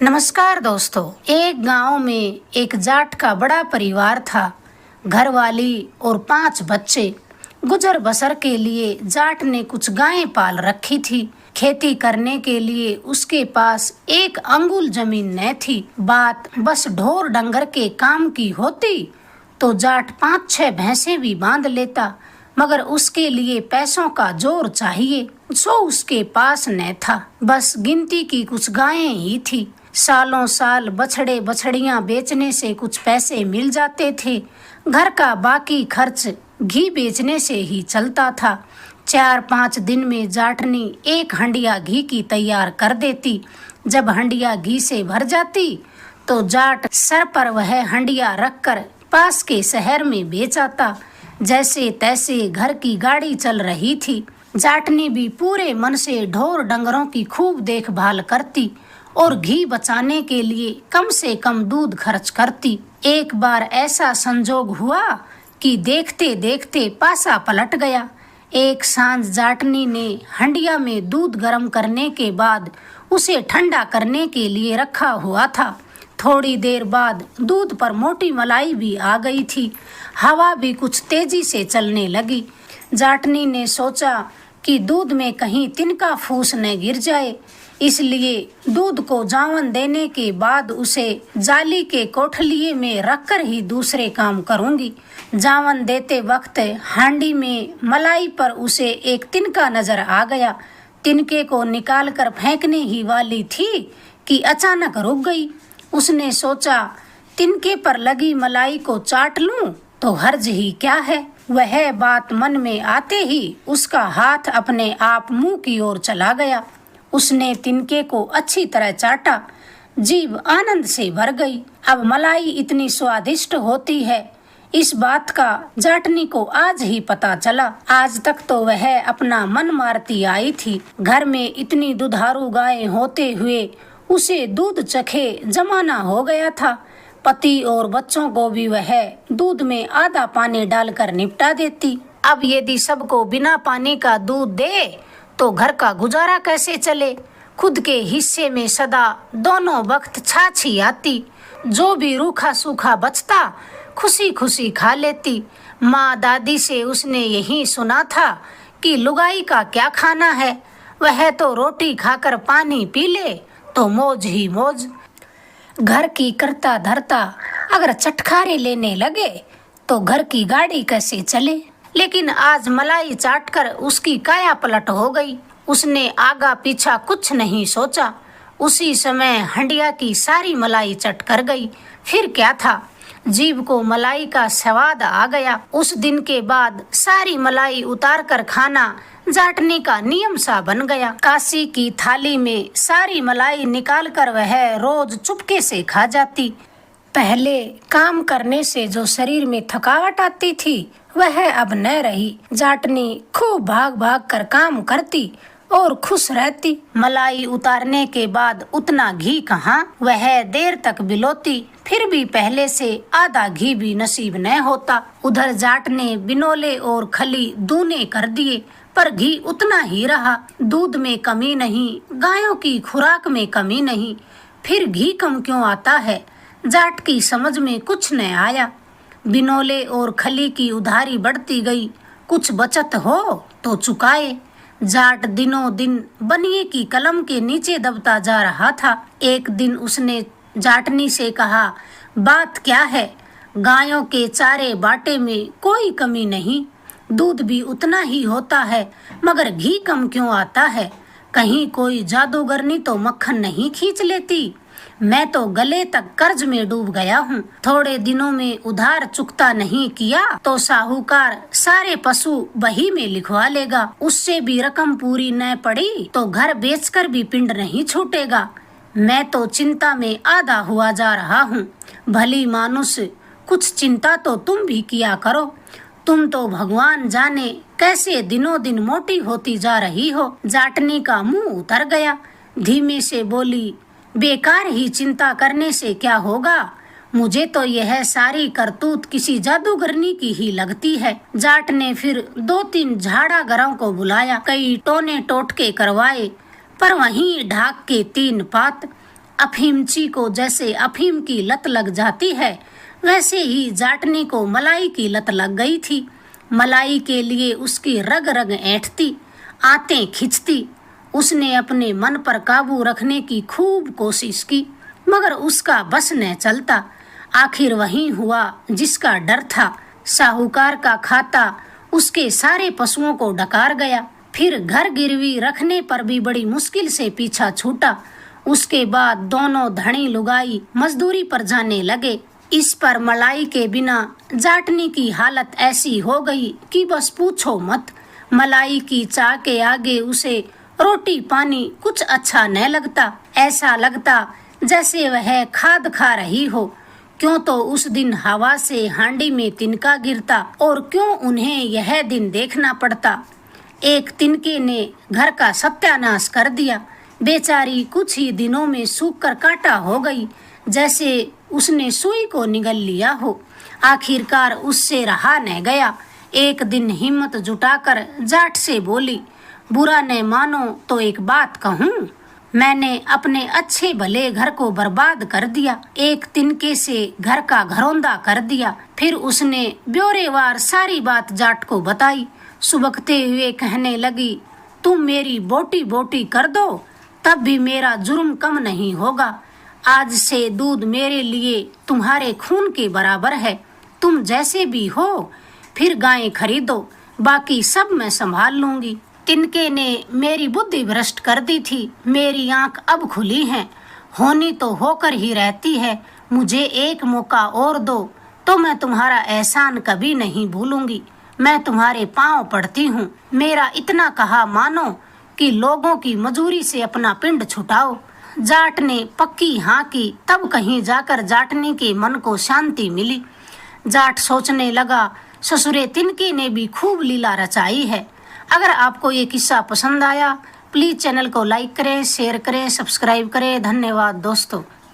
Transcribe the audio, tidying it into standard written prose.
नमस्कार दोस्तों। एक गांव में एक जाट का बड़ा परिवार था। घरवाली और 5 बच्चे। गुजर बसर के लिए जाट ने कुछ गायें पाल रखी थी। खेती करने के लिए उसके पास एक अंगुल जमीन न थी। बात बस ढोर डंगर के काम की होती तो जाट 5-6 भैंसें भी बांध लेता, मगर उसके लिए पैसों का जोर चाहिए, सो उसके पास न था। बस गिनती की कुछ गायें ही थी। सालों साल बछड़े बछड़ियां बेचने से कुछ पैसे मिल जाते थे। घर का बाकी खर्च घी बेचने से ही चलता था। 4-5 दिन में जाटनी एक हंडिया घी की तैयार कर देती। जब हंडिया घी से भर जाती तो जाट सर पर वह हंडिया रखकर पास के शहर में बेच आता। जैसे तैसे घर की गाड़ी चल रही थी। जाटनी भी पूरे मन से ढोर डंगरों की खूब देखभाल करती और घी बचाने के लिए कम से कम दूध खर्च करती। एक बार ऐसा संजोग हुआ कि देखते देखते पासा पलट गया। एक सांझ जाटनी ने हंडिया में दूध गर्म करने के बाद उसे ठंडा करने के लिए रखा हुआ था। थोड़ी देर बाद दूध पर मोटी मलाई भी आ गई थी। हवा भी कुछ तेजी से चलने लगी। जाटनी ने सोचा कि दूध में कहीं तिनका फूस न गिर जाए, इसलिए दूध को जावन देने के बाद उसे जाली के कोठलिए में रखकर ही दूसरे काम करूंगी। जावन देते वक्त हांडी में मलाई पर उसे एक तिनका नजर आ गया। तिनके को निकालकर फेंकने ही वाली थी कि अचानक रुक गई। उसने सोचा, तिनके पर लगी मलाई को चाट लूं तो हर्ज ही क्या है। वह बात मन में आते ही उसका हाथ अपने आप मुंह की ओर चला गया। उसने तिनके को अच्छी तरह चाटा। जीभ आनंद से भर गई। अब मलाई इतनी स्वादिष्ट होती है, इस बात का जाटनी को आज ही पता चला। आज तक तो वह अपना मन मारती आई थी। घर में इतनी दुधारू गायें होते हुए उसे दूध चखे जमाना हो गया था। पति और बच्चों को भी वह दूध में आधा पानी डालकर निपटा देती। अब यदि सबको बिना पानी का दूध दे तो घर का गुजारा कैसे चले। खुद के हिस्से में सदा दोनों वक्त छाछ ही आती। जो भी रूखा सूखा बचता खुशी खुशी खा लेती। माँ दादी से उसने यही सुना था कि लुगाई का क्या खाना है, वह तो रोटी खाकर पानी पी ले तो मौज ही मौज। घर की करता धरता अगर चटखारे लेने लगे तो घर की गाड़ी कैसे चले। लेकिन आज मलाई चाटकर उसकी काया पलट हो गई। उसने आगा पीछा कुछ नहीं सोचा। उसी समय हंडिया की सारी मलाई चट कर गई। फिर क्या था, जीभ को मलाई का स्वाद आ गया। उस दिन के बाद सारी मलाई उतार कर खाना जाटनी का नियम सा बन गया। काशी की थाली में सारी मलाई निकालकर वह रोज चुपके से खा जाती। पहले काम करने से जो शरीर में थकावट आती थी वह अब न रही। जाटनी खूब भाग भाग कर काम करती और खुश रहती। मलाई उतारने के बाद उतना घी कहाँ, वह देर तक बिलोती, फिर भी पहले से आधा घी भी नसीब न होता। उधर जाट ने बिनोले और खली दूने कर दिए पर घी उतना ही रहा। दूध में कमी नहीं, गायों की खुराक में कमी नहीं, फिर घी कम क्यों आता है। जाट की समझ में कुछ न आया। बिनोले और खली की उधारी बढ़ती गई। कुछ बचत हो तो चुकाए। जाट दिनों दिन बनिए की कलम के नीचे दबता जा रहा था। एक दिन उसने जाटनी से कहा, बात क्या है, गायों के चारे बाटे में कोई कमी नहीं, दूध भी उतना ही होता है, मगर घी कम क्यों आता है। कहीं कोई जादूगरनी तो मक्खन नहीं खींच लेती। मैं तो गले तक कर्ज में डूब गया हूँ। थोड़े दिनों में उधार चुकता नहीं किया तो साहूकार सारे पशु बही में लिखवा लेगा। उससे भी रकम पूरी न पड़ी तो घर बेचकर भी पिंड नहीं छूटेगा। मैं तो चिंता में आधा हुआ जा रहा हूँ। भली मानुष, कुछ चिंता तो तुम भी किया करो। तुम तो भगवान जाने कैसे दिनों दिन मोटी होती जा रही हो। जाटनी का मुंह उतर गया। धीमे से बोली, बेकार ही चिंता करने से क्या होगा। मुझे तो यह सारी करतूत किसी जादूगरनी की ही लगती है। जाट ने फिर 2-3 झाड़ागरों को बुलाया। कई टोने टोटके करवाए पर वहीं ढाक के 3 पात। अफीमची को जैसे अफीम की लत लग जाती है, वैसे ही जाटनी को मलाई की लत लग गई थी। मलाई के लिए उसकी रग रग ऐंठती, आंतें खिंचती। उसने अपने मन पर काबू रखने की खूब कोशिश की, मगर उसका बस न चलता। आखिर वही हुआ जिसका डर था। साहूकार का खाता उसके सारे पशुओं को डकार गया। फिर घर गिरवी रखने पर भी बड़ी मुश्किल से पीछा छूटा। उसके बाद दोनों धनी लुगाई मजदूरी पर जाने लगे। इस पर मलाई के बिना जाटनी की हालत ऐसी हो गई कि बस पूछो मत। मलाई की चाह के आगे उसे रोटी पानी कुछ अच्छा न लगता। ऐसा लगता जैसे वह खाद खा रही हो। क्यों तो उस दिन हवा से हांडी में तिनका गिरता, और क्यों उन्हें यह दिन देखना पड़ता। एक तिनके ने घर का सत्यानाश कर दिया। बेचारी कुछ ही दिनों में सूख कर कांटा हो गई, जैसे उसने सुई को निगल लिया हो। आखिरकार उससे रहा न गया। एक दिन हिम्मत जुटाकर जाट से बोली, बुरा न मानो तो एक बात कहूँ, मैंने अपने अच्छे भले घर को बर्बाद कर दिया। एक तिनके से घर का घरौंदा कर दिया। फिर उसने ब्यौरेवार सारी बात जाट को बताई। सुबकते हुए कहने लगी, तुम मेरी बोटी बोटी कर दो, तब भी मेरा जुर्म कम नहीं होगा। आज से दूध मेरे लिए तुम्हारे खून के बराबर है। तुम जैसे भी हो, फिर गायें खरीदो, बाकी सब मैं संभाल लूंगी। तिनके ने मेरी बुद्धि भ्रष्ट कर दी थी। मेरी आंख अब खुली है, होनी तो होकर ही रहती है। मुझे एक मौका और दो तो मैं तुम्हारा एहसान कभी नहीं भूलूंगी। मैं तुम्हारे पांव पड़ती हूँ। मेरा इतना कहा मानो कि लोगों की मजूरी से अपना पिंड छुटाओ। जाट ने पक्की हाँ की, तब कहीं जाकर जाटनी के मन को शांति मिली। जाट सोचने लगा, ससुरे तिनके ने भी खूब लीला रचाई है। अगर आपको ये किस्सा पसंद आया, प्लीज चैनल को लाइक करें, शेयर करें, सब्सक्राइब करें। धन्यवाद दोस्तों।